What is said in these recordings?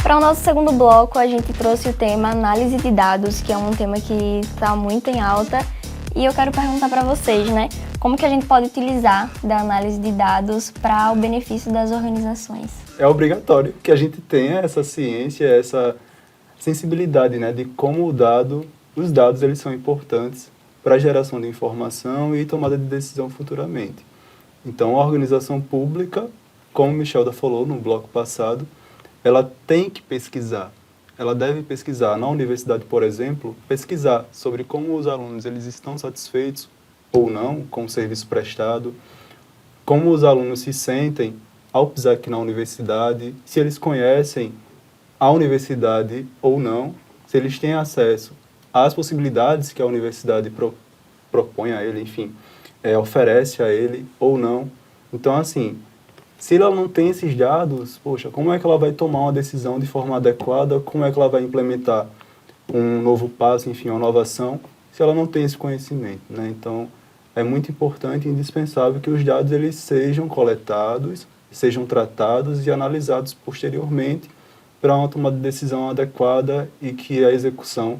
Para o nosso segundo bloco, a gente trouxe o tema análise de dados, que é um tema que está muito em alta. E eu quero perguntar para vocês, né? Como que a gente pode utilizar da análise de dados para o benefício das organizações? É obrigatório que a gente tenha essa ciência, essa sensibilidade, né, de como os dados eles são importantes para a geração de informação e tomada de decisão futuramente. Então, a organização pública, como Michelda falou no bloco passado, ela tem que pesquisar. Ela deve pesquisar na universidade, por exemplo, pesquisar sobre como os alunos eles estão satisfeitos ou não com o serviço prestado, como os alunos se sentem ao pisar aqui na universidade, se eles conhecem a universidade ou não, se eles têm acesso às possibilidades que a universidade propõe a ele, enfim, oferece a ele ou não. Então, assim, se ela não tem esses dados, poxa, como é que ela vai tomar uma decisão de forma adequada, como é que ela vai implementar um novo passo, enfim, uma inovação, se ela não tem esse conhecimento, né? Então, é muito importante e indispensável que os dados eles sejam coletados, sejam tratados e analisados posteriormente para uma tomada de decisão adequada e que a execução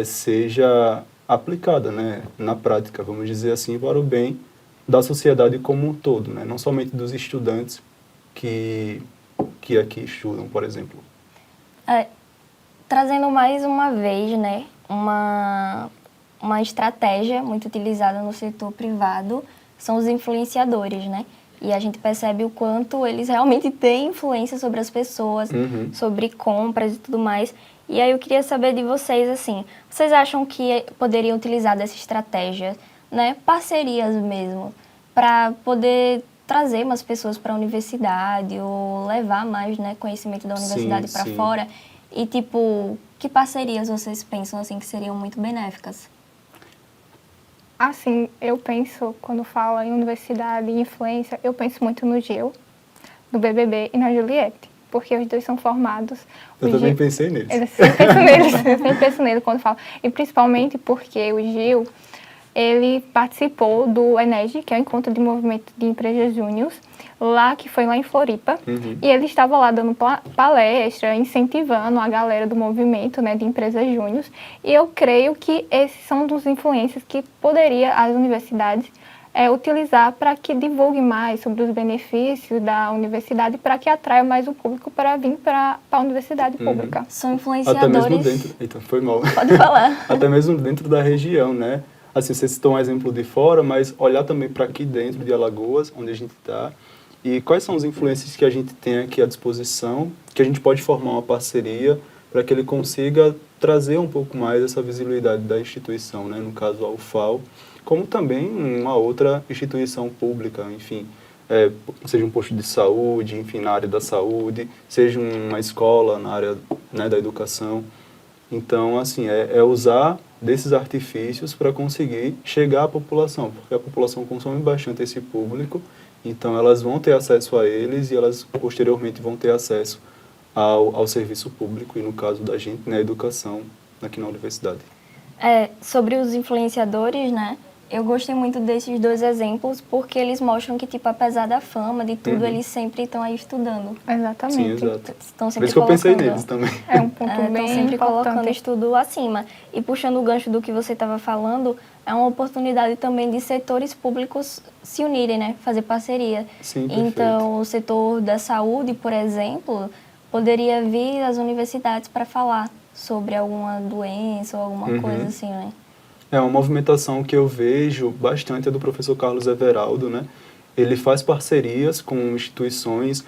seja aplicada, né, na prática, vamos dizer assim, para o bem da sociedade como um todo, né, não somente dos estudantes que aqui estudam, por exemplo. Trazendo mais uma vez, né, uma estratégia muito utilizada no setor privado são os influenciadores, né? E a gente percebe o quanto eles realmente têm influência sobre as pessoas, sobre compras e tudo mais. E aí eu queria saber de vocês, assim, vocês acham que poderiam utilizar dessa estratégia, né, parcerias mesmo, para poder trazer mais pessoas para a universidade ou levar mais, né, conhecimento da universidade para fora? E, tipo, que parcerias vocês pensam, assim, que seriam muito benéficas? Assim, eu penso, quando fala em universidade e influência, eu penso muito no Gil, no BBB e na Juliette, porque os dois são formados. Eu também pensei neles. Eu sempre penso nele quando falo. E principalmente porque o Gil, ele participou do ENEG, que é o Encontro de Movimento de Empresas Júniors, que foi lá em Floripa, e ele estava lá dando palestra, incentivando a galera do movimento, né, de empresas júniors, e eu creio que esses são dos influências que poderia as universidades utilizar para que divulgue mais sobre os benefícios da universidade, para que atraia mais o público para vir para a universidade pública. São influenciadores... Até mesmo dentro... Eita, foi mal. Pode falar. Até mesmo dentro da região, né? Assim, vocês citam um exemplo de fora, mas olhar também para aqui dentro de Alagoas, onde a gente está, e quais são os influências que a gente tem aqui à disposição, que a gente pode formar uma parceria para que ele consiga trazer um pouco mais essa visibilidade da instituição, né? No caso a UFAL, como também uma outra instituição pública, enfim, seja um posto de saúde, enfim, na área da saúde, seja uma escola na área, né, da educação. Então, assim, usar desses artifícios para conseguir chegar à população, porque a população consome bastante esse público, então elas vão ter acesso a eles e elas posteriormente vão ter acesso ao serviço público, e no caso da gente, na educação, aqui na universidade. Sobre os influenciadores, né? Eu gostei muito desses dois exemplos porque eles mostram que, tipo, apesar da fama, de tudo, eles sempre estão aí estudando. Exatamente. Sim, exato. Estão sempre Por isso que eu pensei neles também. É um ponto bem sempre importante. colocando estudo acima. E puxando o gancho do que você estava falando, é uma oportunidade também de setores públicos se unirem, né? Fazer parceria. Sim, perfeito. Então, o setor da saúde, por exemplo, poderia vir às universidades para falar sobre alguma doença ou alguma coisa assim, né? Uma movimentação que eu vejo bastante é do professor Carlos Everaldo, né? Ele faz parcerias com instituições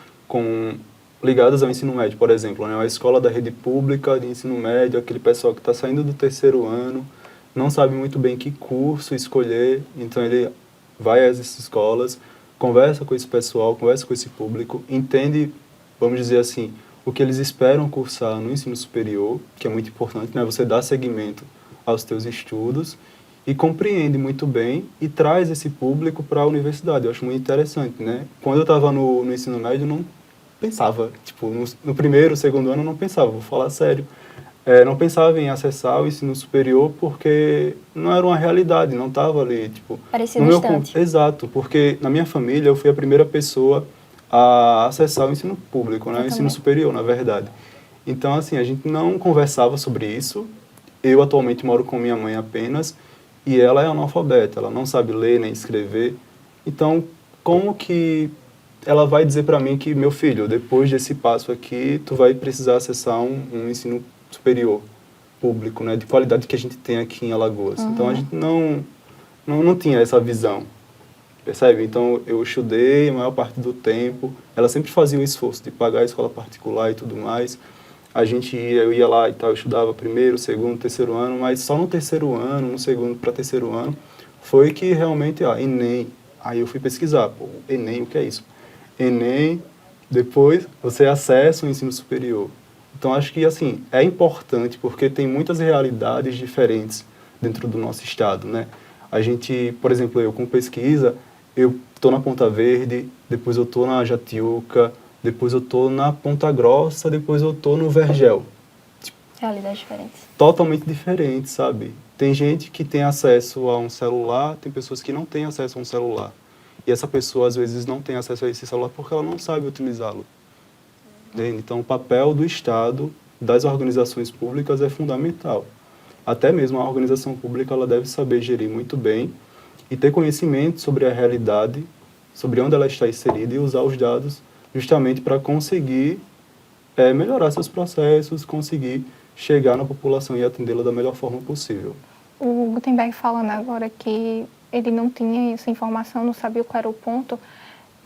ligadas ao ensino médio, por exemplo, né? A escola da rede pública de ensino médio, aquele pessoal que está saindo do terceiro ano, não sabe muito bem que curso escolher, então ele vai a essas escolas, conversa com esse pessoal, conversa com esse público, entende, vamos dizer assim, o que eles esperam cursar no ensino superior, que é muito importante, né? Você dá seguimento aos teus estudos e compreende muito bem e traz esse público para a universidade. Eu acho muito interessante, né? Quando eu estava no ensino médio, eu não pensava, tipo, no primeiro, segundo ano, eu não pensava, vou falar sério, não pensava em acessar o ensino superior porque não era uma realidade, não estava ali, tipo... Parecia distante. Exato, porque na minha família eu fui a primeira pessoa a acessar o ensino público, né? O ensino superior, na verdade. Então, assim, a gente não conversava sobre isso. Eu atualmente moro com minha mãe apenas e ela é analfabeta, ela não sabe ler nem escrever. Então, como que ela vai dizer para mim que, meu filho, depois desse passo aqui, tu vai precisar acessar um ensino superior público, né, de qualidade que a gente tem aqui em Alagoas. Então, a gente não tinha essa visão, percebe? Então, eu estudei a maior parte do tempo, ela sempre fazia o esforço de pagar a escola particular e tudo mais. Eu ia lá e tal, eu estudava primeiro, segundo, terceiro ano, mas só no terceiro ano, no segundo para terceiro ano, foi que realmente, Enem, aí eu fui pesquisar, pô, Enem, o que é isso? Enem, depois você acessa o ensino superior. Então, acho que, assim, é importante porque tem muitas realidades diferentes dentro do nosso estado, né? A gente, por exemplo, eu com pesquisa, eu estou na Ponta Verde, depois eu estou na Jatiuca, depois eu estou na Ponta Grossa, depois eu estou no Vergel. Realidades diferentes. Totalmente diferente, sabe? Tem gente que tem acesso a um celular, tem pessoas que não têm acesso a um celular. E essa pessoa, às vezes, não tem acesso a esse celular porque ela não sabe utilizá-lo. Entende? Então, o papel do Estado, das organizações públicas é fundamental. Até mesmo a organização pública ela deve saber gerir muito bem e ter conhecimento sobre a realidade, sobre onde ela está inserida e usar os dados justamente para conseguir melhorar seus processos, conseguir chegar na população e atendê-la da melhor forma possível. O Gutenberg falando agora que ele não tinha essa informação, não sabia qual era o ponto,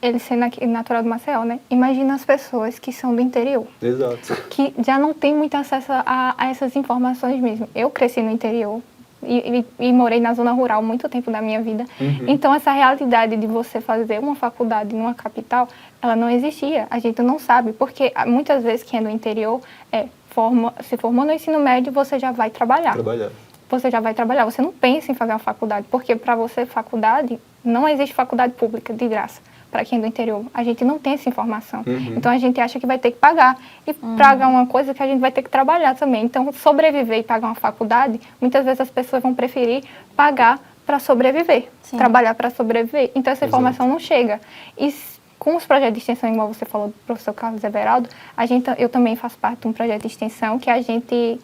ele sendo aqui natural do Maceió, né? Imagina as pessoas que são do interior. Exato. Que já não tem muito acesso a essas informações mesmo. Eu cresci no interior e morei na zona rural muito tempo da minha vida. Então, essa realidade de você fazer uma faculdade numa capital, ela não existia. A gente não sabe, porque muitas vezes quem é do interior se formou no ensino médio, você já vai trabalhar. Você já vai trabalhar. Você não pensa em fazer uma faculdade, porque para você, faculdade, não existe faculdade pública de graça. Para quem é do interior, a gente não tem essa informação. Então, a gente acha que vai ter que pagar. E pagar uma coisa que a gente vai ter que trabalhar também. Então, sobreviver e pagar uma faculdade, muitas vezes as pessoas vão preferir pagar para sobreviver. Sim. Trabalhar para sobreviver. Então, essa informação não chega. E com os projetos de extensão, igual você falou do professor Carlos Everaldo, eu também faço parte de um projeto de extensão que a gente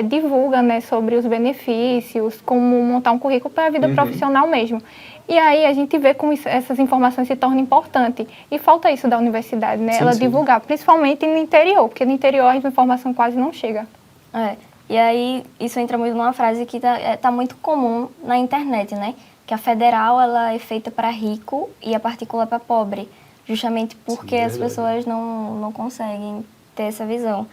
divulga, né, sobre os benefícios, como montar um currículo para a vida profissional mesmo. E aí a gente vê como essas informações se tornam importantes. E falta isso da universidade, né? Ela divulgar, principalmente no interior, porque no interior a informação quase não chega. E aí isso entra muito numa frase que tá muito comum na internet, né? Que a federal ela é feita para rico e a particular para pobre. Justamente porque as pessoas não conseguem ter essa visão.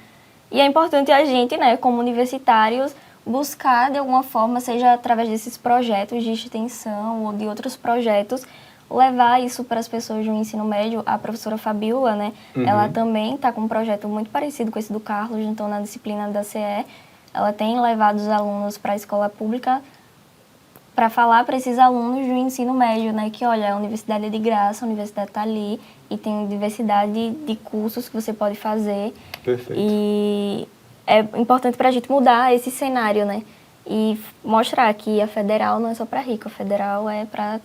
E é importante a gente, né, como universitários, buscar de alguma forma, seja através desses projetos de extensão ou de outros projetos, levar isso para as pessoas do ensino médio. A professora Fabiola, né, ela também está com um projeto muito parecido com esse do Carlos, então na disciplina da CE, ela tem levado os alunos para a escola pública para falar para esses alunos do ensino médio, né, que olha, a universidade é de graça, a universidade está ali e tem diversidade de cursos que você pode fazer. Perfeito. E é importante para a gente mudar esse cenário, né, e mostrar que a federal não é só para rico, a federal é para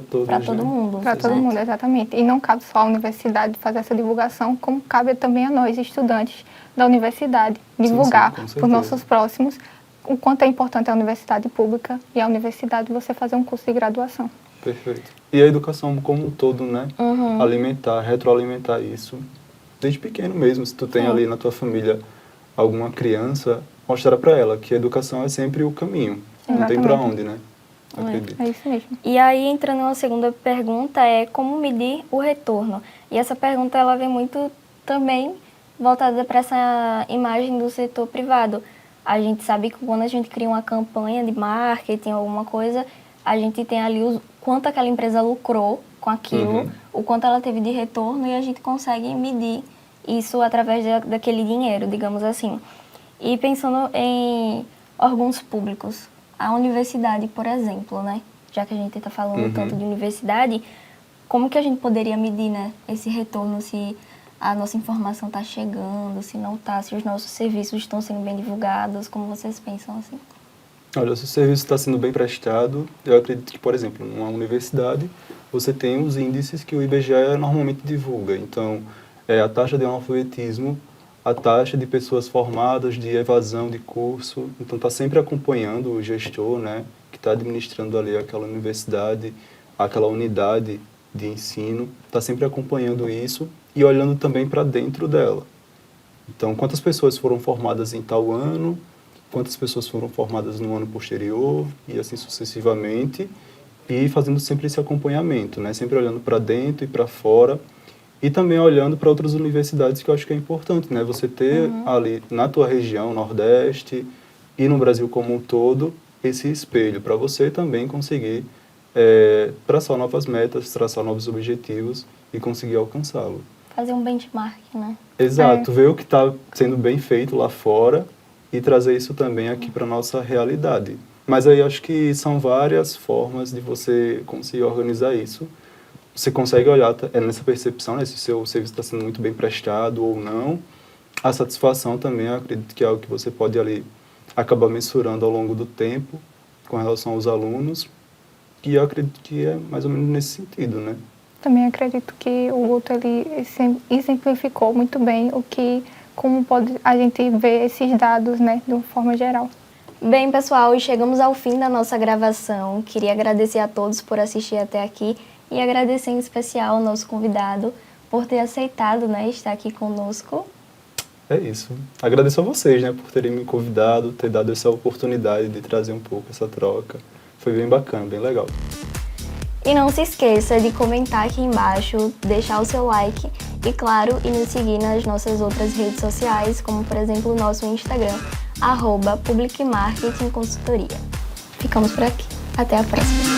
todo mundo. Para todo mundo, exatamente. E não cabe só à universidade fazer essa divulgação, como cabe também a nós, estudantes da universidade, divulgar para os nossos próximos o quanto é importante a universidade pública e a universidade você fazer um curso de graduação. Perfeito. E a educação como um todo, né? Alimentar, retroalimentar isso desde pequeno mesmo. Se tu tem ali na tua família alguma criança, mostrar para ela que a educação é sempre o caminho. Exatamente. Não tem para onde, né? É isso mesmo. E aí, entrando na segunda pergunta, é como medir o retorno. E essa pergunta, ela vem muito também voltada para essa imagem do setor privado. A gente sabe que quando a gente cria uma campanha de marketing, alguma coisa, a gente tem ali o quanto aquela empresa lucrou com aquilo, o quanto ela teve de retorno, e a gente consegue medir isso através daquele dinheiro, digamos assim. E pensando em órgãos públicos, a universidade, por exemplo, né? Já que a gente está falando tanto de universidade, como que a gente poderia medir, né, esse retorno, se a nossa informação está chegando, se não está, se os nossos serviços estão sendo bem divulgados, como vocês pensam assim? Olha, se o serviço está sendo bem prestado, eu acredito que, por exemplo, numa universidade, você tem os índices que o IBGE normalmente divulga. Então, a taxa de analfabetismo, a taxa de pessoas formadas, de evasão de curso. Então, está sempre acompanhando o gestor, né, que está administrando ali aquela universidade, aquela unidade de ensino, está sempre acompanhando isso e olhando também para dentro dela. Então, quantas pessoas foram formadas em tal ano, quantas pessoas foram formadas no ano posterior, e assim sucessivamente, e fazendo sempre esse acompanhamento, né, sempre olhando para dentro e para fora, e também olhando para outras universidades, que eu acho que é importante, né? Você ter ali na tua região, Nordeste, e no Brasil como um todo, esse espelho, para você também conseguir traçar novas metas, traçar novos objetivos e conseguir alcançá-lo. Fazer um benchmark, né? Exato, ver o que está sendo bem feito lá fora e trazer isso também aqui para a nossa realidade. Mas aí acho que são várias formas de você conseguir organizar isso. Você consegue olhar nessa percepção, né, se o seu serviço está sendo muito bem prestado ou não. A satisfação também, eu acredito que é algo que você pode ali acabar mensurando ao longo do tempo com relação aos alunos. E eu acredito que é mais ou menos nesse sentido, né? Também acredito que o Guto ele exemplificou muito bem como pode a gente ver esses dados, né, de uma forma geral. Bem, pessoal, e chegamos ao fim da nossa gravação. Queria agradecer a todos por assistir até aqui e agradecer em especial ao nosso convidado por ter aceitado, né, estar aqui conosco. É isso. Agradeço a vocês, né, por terem me convidado, ter dado essa oportunidade de trazer um pouco essa troca. Foi bem bacana, bem legal. E não se esqueça de comentar aqui embaixo, deixar o seu like e, claro, e nos seguir nas nossas outras redes sociais, como, por exemplo, o nosso Instagram, @Public Marketing Consultoria. Ficamos por aqui. Até a próxima.